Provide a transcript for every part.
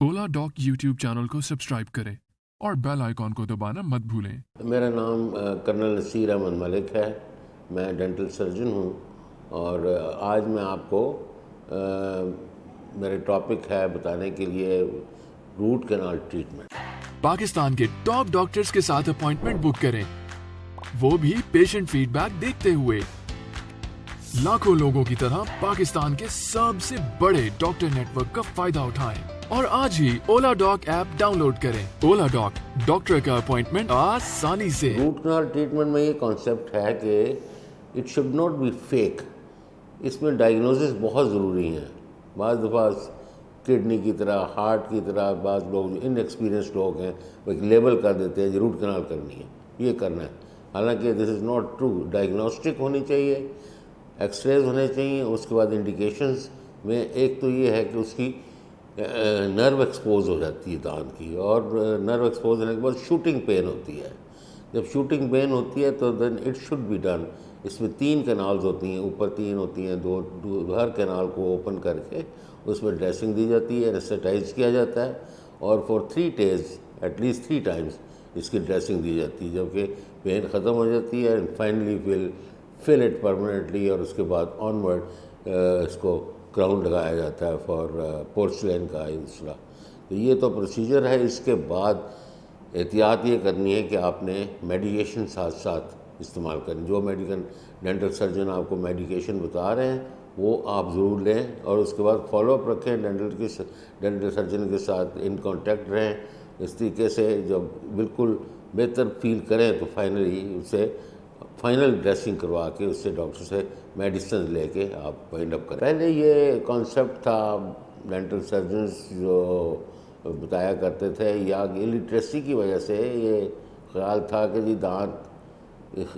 ओला dock YouTube channel को subscribe करें और बेल आइकॉन को दबाना मत भूलें। मेरा नाम कर्नल नसीर अहमद मलिक है। मैं डेंटल सर्जन हूँ और आज मैं आपको मेरे टॉपिक है बताने के लिए रूट कैनाल ट्रीटमेंट। पाकिस्तान के टॉप डॉक्टर्स के साथ अपॉइंटमेंट बुक करें, वो भी पेशेंट फीडबैक देखते हुए। लाखों लोगों की तरह पाकिस्तान के सबसे बड़े डॉक्टर नेटवर्क का फायदा उठाएं और आज ही ओला डॉक ऐप डाउनलोड करें। ओला डॉक, डॉक्टर का अपॉइंटमेंट आसानी से। रूट कैनाल ट्रीटमेंट में ये कॉन्सेप्ट है कि it should not be fake. इसमें डायग्नोसिस बहुत ज़रूरी है। बाज़ दफ़ा किडनी की तरह, हार्ट की तरह बाज़ लोग इनएक्सपीरियंस लोग हैं, वो एक लेबल कर देते हैं रूट कैनाल करनी है, ये करना है। हालांकि this is not true. Diagnostic होनी चाहिए, एक्सरेज होने चाहिए। उसके बाद इंडिकेशंस में एक तो ये है कि उसकी नर्व एक्सपोज हो जाती है दांत की, और नर्व एक्सपोज होने के बाद शूटिंग पेन होती है। जब शूटिंग पेन होती है तो then it should be done. इसमें 3 कैनाल्स होती हैं, ऊपर 3 होती हैं, दो हर कैनाल को ओपन करके उसमें ड्रेसिंग दी जाती है, एनेस्थेटाइज किया जाता है, और फॉर 3 डेज एटलीस्ट 3 टाइम्स इसकी ड्रेसिंग दी जाती है, जबकि पेन ख़त्म हो जाती है। And finally fill it permanently, और उसके बाद ऑनवर्ड इसको क्राउन लगाया जाता है फॉर पोर्सलेन का इंसला। तो ये तो प्रोसीजर है। इसके बाद एहतियात ये करनी है कि आपने मेडिकेशन साथ साथ इस्तेमाल करें। जो डेंटल सर्जन आपको मेडिकेशन बता रहे हैं वो आप ज़रूर लें, और उसके बाद फॉलोअप रखें। डेंटल सर्जन के साथ इन कांटेक्ट रहें। इस तरीके से जब बिल्कुल बेहतर फील करें तो फाइनली उससे फाइनल ड्रेसिंग करवा के उससे डॉक्टर से मेडिसिन लेके आप वाइंड अप करें। पहले ये कॉन्सेप्ट था, डेंटल सर्जन्स जो बताया करते थे, या इलिटरेसी की वजह से ये ख्याल था कि जी दांत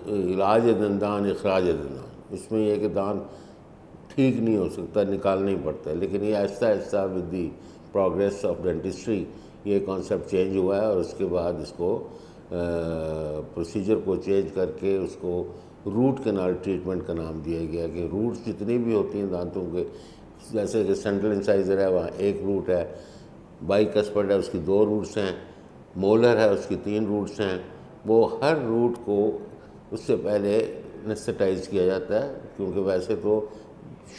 इलाज दंदान इखराज दंदान, इसमें यह कि दांत ठीक नहीं हो सकता, निकालना ही पड़ता है। लेकिन ये Aahista Aahista with the progress of dentistry ये कॉन्सेप्ट चेंज हुआ है, और उसके बाद इसको प्रोसीजर को चेंज करके उसको रूट कैनाल ट्रीटमेंट का नाम दिया गया कि रूट्स जितनी भी होती हैं दांतों के, जैसे कि सेंट्रल इंसाइजर है वहाँ 1 रूट है, बाइकस्पर्ड है उसकी 2 रूट्स हैं, मोलर है उसकी 3 रूट्स हैं। वो हर रूट को उससे पहले एनेस्थेटाइज किया जाता है, क्योंकि वैसे तो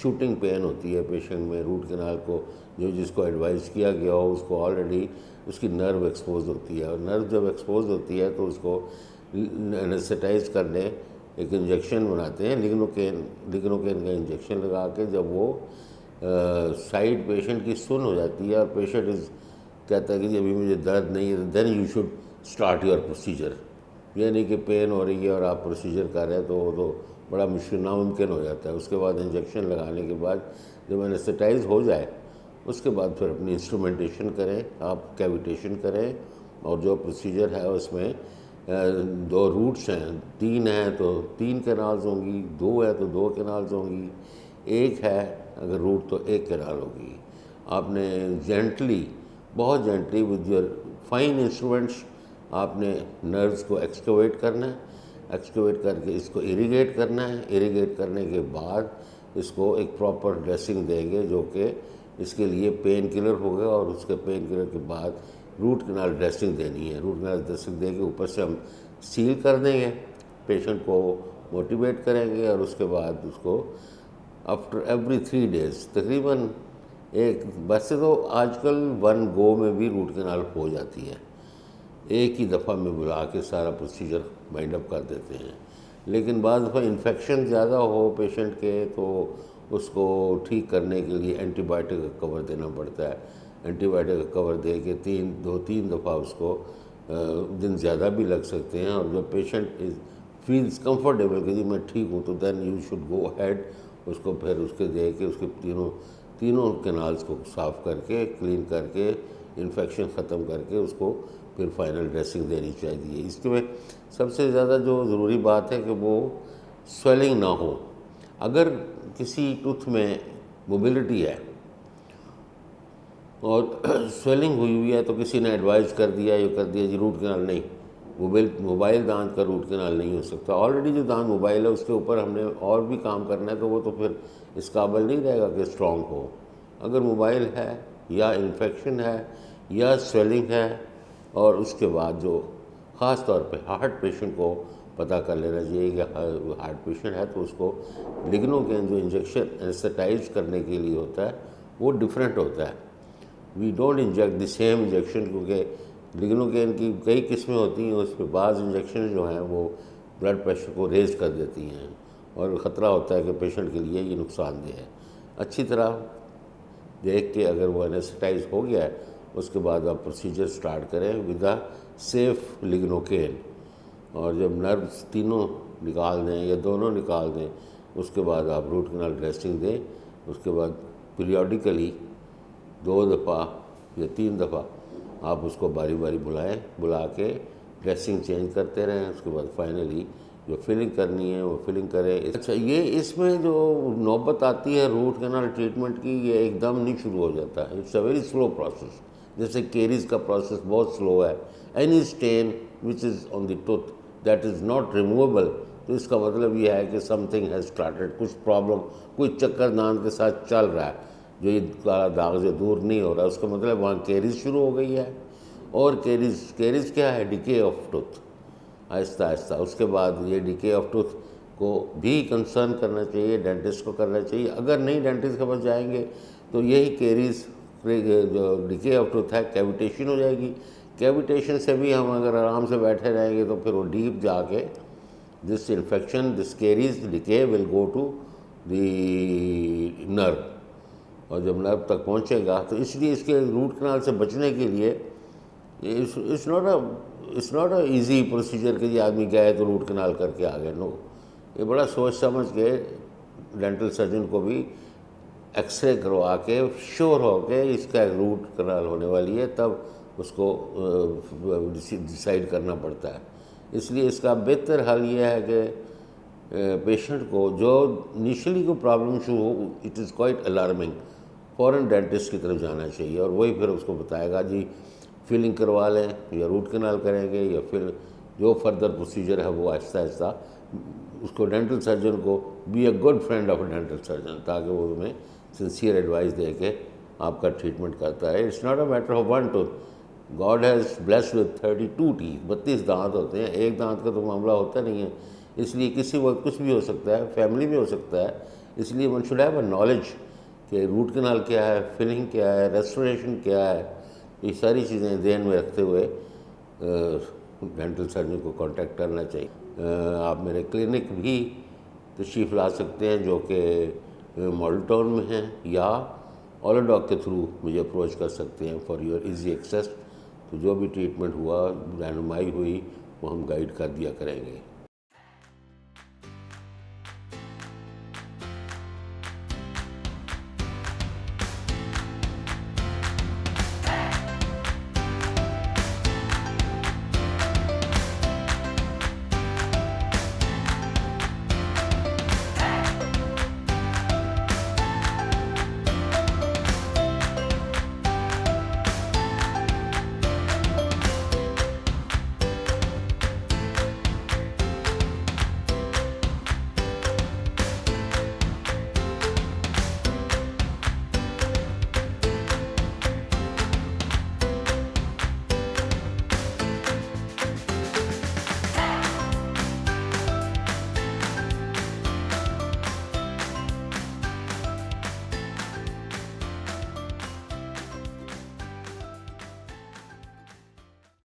शूटिंग पेन होती है पेशेंट में। रूट कैनाल को जिसको एडवाइस किया गया हो उसको ऑलरेडी उसकी नर्व एक्सपोज होती है, और नर्व जब एक्सपोज होती है तो उसको एनेस्थेटाइज करने एक इंजेक्शन बनाते हैं, लिग्नोकेन का इंजेक्शन लगा के। जब वो साइड पेशेंट की सुन हो जाती है और पेशेंट कहता है कि जी अभी मुझे दर्द नहीं है, then you should start your procedure. ये नहीं कि पेन हो रही है और आप प्रोसीजर कर रहे हैं, तो वो तो बड़ा मुश्किल नामुमकिन हो जाता है। उसके बाद इंजेक्शन लगाने के बाद जब एनेस्थेटाइज हो जाए उसके बाद फिर अपनी इंस्ट्रूमेंटेशन करें, आप कैविटेशन करें, और जो प्रोसीजर है उसमें 2 रूट्स हैं, 3 हैं तो 3 कैनाल्स होंगी, 2 है तो 2 कैनाल्स होंगी, 1 है अगर रूट तो 1 कैनाल होगी। आपने जेंटली, बहुत gently with your fine instruments आपने नर्व्स को एक्सकवेट करना है। एक्सकवेट करके इसको इरीगेट करना है। इरीगेट करने के बाद इसको एक प्रॉपर ड्रेसिंग देंगे, जो कि इसके लिए पेन किलर होगा, और उसके पेन किलर के बाद रूट कैनाल ड्रेसिंग देनी है। रूट कैनाल ड्रेसिंग दे के ऊपर से हम सील कर देंगे, पेशेंट को मोटिवेट करेंगे, और उसके बाद उसको आफ्टर एवरी 3 डेज़ तकरीबन वैसे तो आजकल 1 गो में भी रूट कैनाल हो जाती है, एक ही दफ़ा में बुला के सारा प्रोसीजर वाइंड अप कर देते हैं। लेकिन बाद दफ़ा इन्फेक्शन ज़्यादा हो पेशेंट के तो उसको ठीक करने के लिए एंटीबायोटिक का कवर देना पड़ता है। एंटीबायोटिक का कवर दे के 2-3 दफ़ा उसको दिन ज़्यादा भी लग सकते हैं। और जब पेशेंट फील्स कंफर्टेबल कि जी मैं ठीक हूँ, तो then you should go ahead, उसको फिर उसके दे के उसके तीनों कैनाल्स को साफ़ करके, क्लीन करके, इन्फेक्शन ख़त्म करके उसको फिर फाइनल ड्रेसिंग देनी चाहिए। इसके में सबसे ज़्यादा जो ज़रूरी बात है कि वो स्वेलिंग ना हो। अगर किसी टूथ में मोबिलिटी है और स्वेलिंग हुई है तो किसी ने एडवाइस कर दिया जी रूट कैनाल नहीं, मोबाइल दांत का रूट कैनाल नहीं हो सकता। ऑलरेडी जो दांत मोबाइल है उसके ऊपर हमने और भी काम करना है, तो वो तो फिर इस काबिल नहीं रहेगा कि स्ट्रॉन्ग हो। अगर मोबाइल है या इन्फेक्शन है یا سویلنگ ہے، اور اس کے بعد جو خاص طور پہ ہارٹ پیشنٹ کو پتہ کر لینا چاہیے کہ ہارٹ پیشنٹ ہے تو اس کو لگنوکین جو انجیکشن اینسٹائز کرنے کے لیے ہوتا ہے وہ ڈفرینٹ ہوتا ہے. We don't inject the same injection, کیونکہ لگنوکین کی کئی قسمیں ہوتی ہیں، اس پہ بعض انجیکشن جو ہیں وہ بلڈ پریشر کو ریز کر دیتی ہیں اور خطرہ ہوتا ہے کہ پیشنٹ کے لیے یہ نقصان دہ ہے. اچھی طرح دیکھ کے اگر وہ اینسٹائز ہو گیا ہے اس کے بعد آپ پروسیجر سٹارٹ کریں ود اے سیف لگنوکین، اور جب نروز تینوں نکال دیں یا دونوں نکال دیں اس کے بعد آپ روٹ کنال ڈریسنگ دیں. اس کے بعد پیریوڈیکلی 2 دفعہ یا 3 دفعہ آپ اس کو باری باری بلا کے ڈریسنگ چینج کرتے رہیں. اس کے بعد فائنلی جو فلنگ کرنی ہے وہ فلنگ کریں. اچھا، یہ اس میں جو نوبت آتی ہے روٹ کنال ٹریٹمنٹ کی، یہ ایک دم نہیں شروع ہو جاتا ہے. It's a very slow process. جیسے کیریز کا پروسیس بہت سلو ہے. Any stain which is on the tooth that is not removable, تو اس کا مطلب یہ ہے کہ سم تھنگ ہیز اسٹارٹیڈ، کچھ پرابلم، کوئی چکر دانت کے ساتھ چل رہا ہے جو یہ کالا داغ سے دور نہیں ہو رہا. اس کا مطلب وہاں کیریز شروع ہو گئی ہے. اور کیریز کیا ہے؟ Decay of tooth. آہستہ آہستہ اس کے بعد یہ ڈیکے آف ٹوتھ کو بھی کنسرن کرنا چاہیے، ڈینٹسٹ کو کرنا چاہیے. اگر نہیں ڈینٹسٹ کے پاس جائیں گے تو یہی کیریز جو ڈیکے آف ٹوتھ ہے کیویٹیشن ہو جائے گی. کیویٹیشن سے بھی ہم اگر آرام سے بیٹھے رہیں گے تو پھر وہ ڈیپ جا کے this infection, this caries decay will go to the nerve, اور جب نرو تک پہنچے گا تو اس لیے اس کے روٹ کنال سے بچنے کے لیے it's not a easy procedure کہ یہ آدمی گئے تو روٹ کنال کر کے آ گئے. نو، یہ بڑا سوچ سمجھ کے ڈینٹل سرجن کو بھی ایکس رے کروا کے شور ہو کے اس کا روٹ کنال ہونے والی ہے تب اس کو ڈیسائیڈ کرنا پڑتا ہے. اس لیے اس کا بہتر حل یہ ہے کہ پیشنٹ کو جو انیشلی کو پرابلم شروع ہو، اٹ از کوائٹ الارمنگ، فوراً ڈینٹسٹ کی طرف جانا چاہیے، اور وہی پھر اس کو بتائے گا جی فلنگ کروا لیں یا روٹ کنال کریں گے، یا پھر جو فردر پروسیجر ہے وہ آہستہ آہستہ اس کو ڈینٹل سرجن کو be a good friend of a dental surgeon, تاکہ وہ تمہیں سنسیئر ایڈوائز دے کے آپ کا ٹریٹمنٹ کرتا ہے. It's not a matter of 1 tooth. God has blessed with 32 teeth، 32 دانت ہوتے ہیں. ایک دانت کا تو معاملہ ہوتا نہیں ہے. اس لیے کسی وقت کچھ بھی ہو سکتا ہے، فیملی میں ہو سکتا ہے. اس لیے one should have a knowledge کہ روٹ کنال کیا ہے، فلنگ کیا ہے، ریسٹوریشن کیا ہے. یہ ساری چیزیں ذہن میں رکھتے ہوئے ڈینٹل سرجن کو کانٹیکٹ کرنا چاہیے. آپ میرے کلینک بھی تشریف لا سکتے ہیں جو کہ ماڈل ٹاؤن میں ہیں، یا اولاڈاک کے تھرو مجھے اپروچ کر سکتے ہیں فار یور ایزی ایکسیس. تو جو بھی ٹریٹمنٹ ہوا، رہنمائی ہوئی، وہ ہم گائیڈ کر دیا کریں گے.